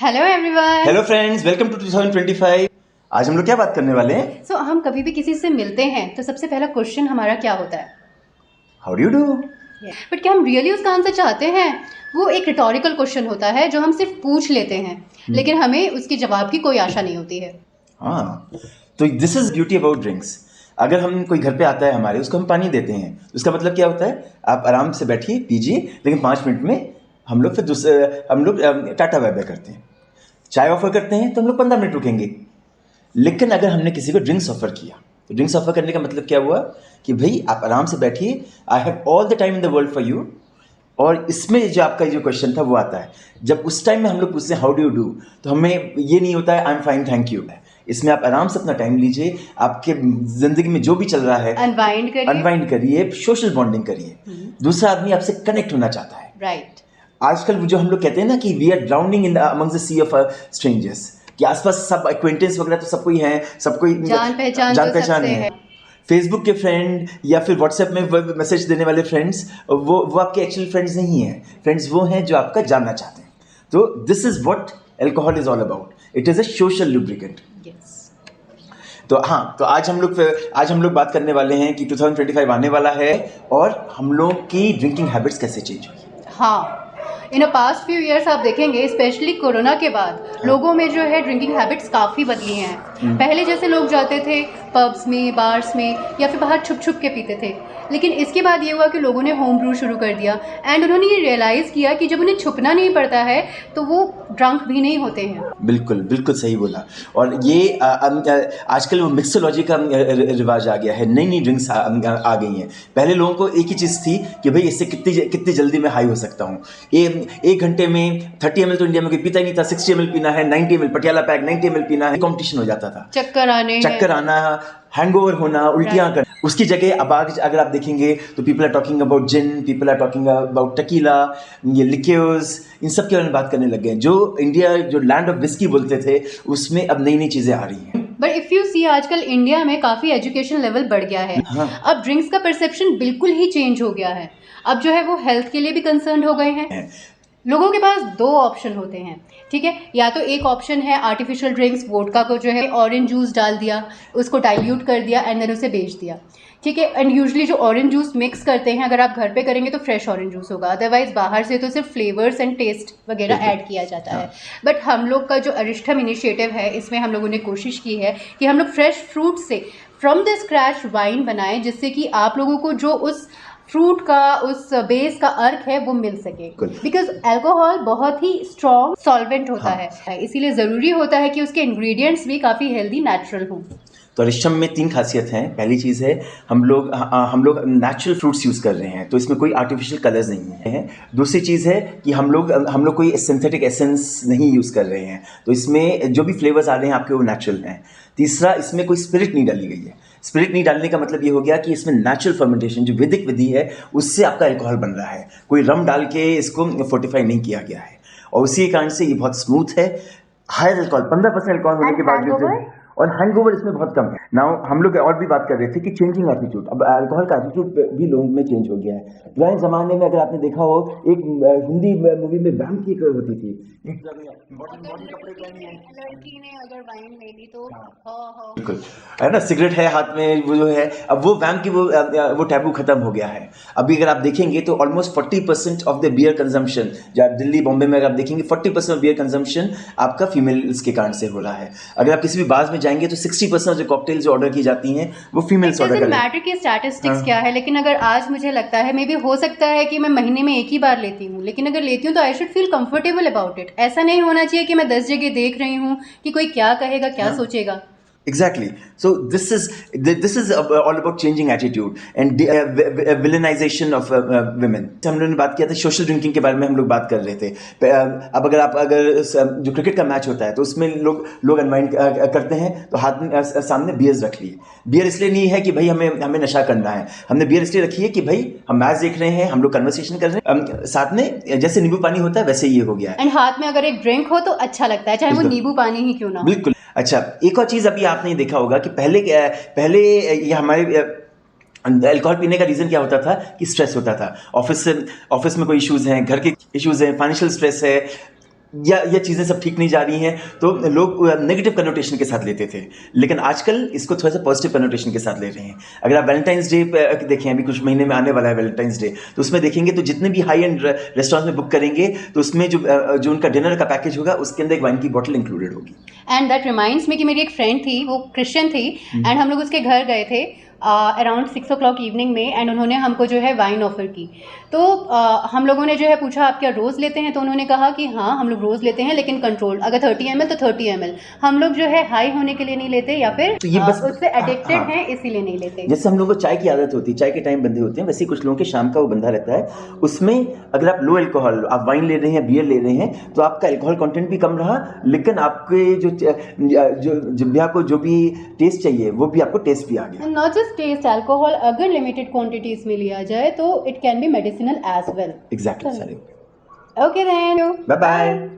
Hello everyone. Hello friends, welcome to 2025। आज हम लोग क्या बात करने वाले हैं? सो हम कभी भी किसी से मिलते हैं तो सबसे पहला क्वेश्चन हमारा क्या होता है? How do you do? But क्या हम रियली उसका आंसर चाहते हैं? वो एक रिटोरिकल क्वेश्चन होता है जो हम सिर्फ पूछ लेते हैं, लेकिन हमें उसके जवाब की कोई आशा नहीं होती है। हाँ, तो this is beauty about drinks. अगर हम कोई घर पे आता है हमारे, उसको हम पानी देते हैं, उसका मतलब क्या होता है? आप आराम से बैठिए, पीजिए, लेकिन 5 मिनट में हम लोग फिर टाटा बाय बाय करते हैं। चाय ऑफर करते हैं तो हम लोग 15 मिनट रुकेंगे। लेकिन अगर हमने किसी को ड्रिंक्स ऑफर किया, तो ड्रिंक्स ऑफर करने का मतलब क्या हुआ कि भाई आप आराम से बैठिए, I have all the time in the world for you. और इसमें जो आपका जो क्वेश्चन था वो आता है, जब उस टाइम में हम लोग पूछते हैं हाउ डू यू डू, तो हमें ये नहीं होता है I am fine thank you. इसमें आप आराम से अपना टाइम लीजिए, आपके जिंदगी में जो भी चल रहा है अनवाइंड करिए, सोशल बॉन्डिंग करिए। दूसरा आदमी आपसे कनेक्ट होना चाहता है। राइट। आजकल जो हम लोग कहते हैं ना कि we are drowning in among the sea of strangers, कि आसपास सब एक्वेंटेंस वगैरह तो सबको ही हैं, सबको ही जान पहचान है। फेसबुक के फ्रेंड या फिर व्हाट्सएप में मैसेज देने वाले फ्रेंड्स, वो आपके एक्चुअल फ्रेंड्स नहीं हैं। फ्रेंड्स वो हैं जो आपका जानना चाहते हैं। तो this is what alcohol is all about. It is a social lubricant. तो हाँ, तो आज हम लोग बात करने वाले हैं कि 2025 आने वाला है और हम लोग की ड्रिंकिंग हैबिट्स कैसे चेंज हुई। हाँ, इन अ पास्ट फ्यू ईयर्स आप देखेंगे, स्पेशली कोरोना के बाद लोगों में जो है ड्रिंकिंग हैबिट्स काफ़ी बदली हैं। पहले जैसे लोग जाते थे पब्स में, बार्स में, या फिर बाहर छुप छुप के पीते थे, लेकिन इसके बाद ये हुआ कि लोगों ने होम ब्रू शुरू कर दिया एंड उन्होंने ये रियलाइज़ किया कि जब उन्हें छुपना नहीं पड़ता है तो वो ड्रंक भी नहीं होते हैं। बिल्कुल बिल्कुल सही बोला। और ये आजकल वो मिक्सोलॉजी का रिवाज आ गया है, नई नई ड्रिंक्स आ गई हैं। पहले लोगों को एक ही चीज़ थी कि भाई इससे कितनी जल्दी मैं हाई हो सकता हूँ। एक घंटे में 30 ml तो इंडिया में कोई पीता ही नहीं था, 60 ml पीना है, 90 ml पटियाला पैक 90 ml पीना है, कॉम्पिटिशन हो जाता था। चक्कर आना, हैंगओवर होना, उल्टियाँ करना। उसकी जगह अब अगर आप देखेंगे तो people are talking about gin, people are talking about tequila, ये लिक्योर्स, इन सब के बारे में बात करने लग गए। जो इंडिया जो लैंड ऑफ विस्की बोलते थे, उसमें अब नई नई चीज़ें आ रही हैं। बट इफ़ यू सी, आजकल इंडिया में काफ़ी एजुकेशन लेवल बढ़ गया है। हाँ। अब ड्रिंक्स का परसेप्शन बिल्कुल ही चेंज हो गया है। अब जो है वो हेल्थ के लिए भी कंसर्न हो गए हैं। लोगों के पास 2 ऑप्शन होते हैं, ठीक है? या तो एक ऑप्शन है आर्टिफिशियल ड्रिंक्स, वोडका को जो है ऑरेंज जूस डाल दिया, उसको डाइल्यूट कर दिया एंड देन उसे बेच दिया, ठीक है? एंड यूजुअली जो ऑरेंज जूस मिक्स करते हैं, अगर आप घर पे करेंगे तो फ्रेश ऑरेंज जूस होगा, अदरवाइज बाहर से तो सिर्फ फ्लेवर्स एंड टेस्ट वगैरह ऐड किया जाता है। बट हम लोग का जो अरिष्ठम इनिशिएटिव है, इसमें हम लोगों ने कोशिश की है कि हम लोग फ्रेश फ्रूट से फ्रॉम द स्क्रैच वाइन बनाएं, जिससे कि आप लोगों को जो उस फ्रूट का, उस बेस का अर्क है, वो मिल सके। बिकॉज अल्कोहल बहुत ही स्ट्रॉन्ग सॉल्वेंट होता है, इसीलिए ज़रूरी होता है कि उसके इंग्रेडिएंट्स भी काफ़ी हेल्दी, नेचुरल हों। तो अरिष्टम में 3 खासियत हैं। पहली चीज़ है हम लोग नेचुरल फ्रूट्स यूज़ कर रहे हैं, तो इसमें कोई आर्टिफिशियल कलर्स नहीं है। दूसरी चीज़ है कि हम लोग कोई सिंथेटिक एसेंस नहीं यूज़ कर रहे हैं, तो इसमें जो भी फ्लेवर्स आ रहे हैं आपके वो नेचुरल हैं। तीसरा, इसमें कोई स्पिरिट नहीं डाली गई है। स्पिरिट नहीं डालने का मतलब ये हो गया कि इसमें नेचुरल फर्मेंटेशन, जो वैदिक विधि है, उससे आपका अल्कोहल बन रहा है। कोई रम डाल के इसको फोर्टिफाई नहीं किया गया है, और उसी कारण से ये बहुत स्मूथ है। हायर अल्कोहल, 15% अल्कोहल होने के बाद और हैंगओवर इसमें बहुत कम है। नाउ हम लोग और भी बात कर रहे थे कि चेंजिंग एटीट्यूड। अब अल्कोहल का एटीट्यूड भी लोगों में चेंज हो गया है। पुराने ज़माने में अगर आपने देखा हो, एक हिंदी मूवी में वैम्प की होती थी, लड़की ने अगर वाइन ले ली तो बिल्कुल है ना, सिगरेट है हाथ में, वो जो है, अब वो वैम्प की वो टैबू खत्म हो गया है। अभी अगर आप देखेंगे तो almost 40% of the beer consumption, जब दिल्ली बॉम्बे में अगर आप देखेंगे 40% ऑफ बियर कंजम्पशन आपका फीमेल्स के कारण से हो रहा है। अगर आप किसी भी बार में जाएंगे तो 60% जो कॉकटेल जो ऑर्डर की जाती हैं वो फीमेल्स ऑर्डर करते हैं। मैटर की स्टैटिस्टिक्स क्या है, लेकिन अगर आज मुझे लगता है, मे बी हो सकता है कि मैं महीने में एक ही बार लेती हूँ, लेकिन अगर लेती हूँ तो I should feel comfortable about it. ऐसा नहीं होना चाहिए कि मैं 10 जगह देख रही हूँ कि कोई क्या कहेगा, क्या सोचेगा। Exactly. So this is all about changing attitude and villainization of women. हम लोगों ने बात किया था सोशल ड्रिंकिंग के बारे में, हम लोग बात कर रहे थे। अब अगर जो क्रिकेट का मैच होता है तो उसमें लोग अनवाइंड करते हैं, तो हाथ में सामने बियर्स रख लिए। बियर इसलिए नहीं है कि भाई हमें नशा करना है, हमने बियर इसलिए रखी है कि भाई हम मैच देख रहे हैं, हम लोग कन्वर्सेशन कर रहे हैं, साथ में जैसे नींबू पानी होता है वैसे ये हो गया है। एंड हाथ में अगर एक ड्रिंक हो तो अच्छा लगता है, चाहे वो नींबू पानी ही क्यों ना हो। बिल्कुल। अच्छा, एक और चीज़ अभी आपने देखा होगा कि पहले ये हमारे अल्कोहल पीने का रीज़न क्या होता था कि स्ट्रेस होता था। ऑफिस में कोई इश्यूज़ हैं, घर के इश्यूज़ हैं, फाइनेंशियल स्ट्रेस है, या चीज़ें सब ठीक नहीं जा रही हैं, तो लोग नेगेटिव कनोटेशन के साथ लेते थे, लेकिन आजकल इसको थोड़ा सा पॉजिटिव कनोटेशन के साथ ले रहे हैं। अगर आप वैलेंटाइंस डे देखें, अभी कुछ महीने में आने वाला है वैलेंटाइंस डे, तो उसमें देखेंगे तो जितने भी हाई एंड रेस्टोरेंट में बुक करेंगे तो उसमें जो उनका डिनर का पैकेज होगा उसके अंदर एक वाइन की बॉटल इंक्लूडेड होगी। एंड दैट रिमाइंड्स मी कि मेरी एक फ्रेंड थी, वो क्रिश्चियन थी, एंड हम लोग उसके घर गए थे अराउंड 6 o'clock इवनिंग में, एंड उन्होंने हमको जो है वाइन ऑफ़र की। तो हम लोगों ने जो है पूछा आप क्या रोज़ लेते हैं, तो उन्होंने कहा कि हाँ हम लोग रोज़ लेते हैं, लेकिन कंट्रोल, अगर 30 ml तो 30 ml, हम लोग जो है हाई होने के लिए नहीं लेते, या फिर तो ये बस उससे एडिक्टेड हाँ, हैं इसीलिए नहीं लेते। जैसे हम लोगों को चाय की आदत होती है, चाय के टाइम बंधे होते हैं, वैसे ही कुछ लोगों के शाम का वो बंधा रहता है। उसमें अगर आप लो अल्कोहल, आप वाइन ले रहे हैं, बियर ले रहे हैं, तो आपका अल्कोहल कंटेंट भी कम रहा, लेकिन आपके जो जिह्वा को जो भी टेस्ट चाहिए वो भी आपको टेस्ट भी आ गया। नॉट जस्ट टेस्ट, अल्कोहल अगर लिमिटेड क्वांटिटीज में लिया जाए तो it can be medicinal as well. Exactly sir. Okay then, bye bye.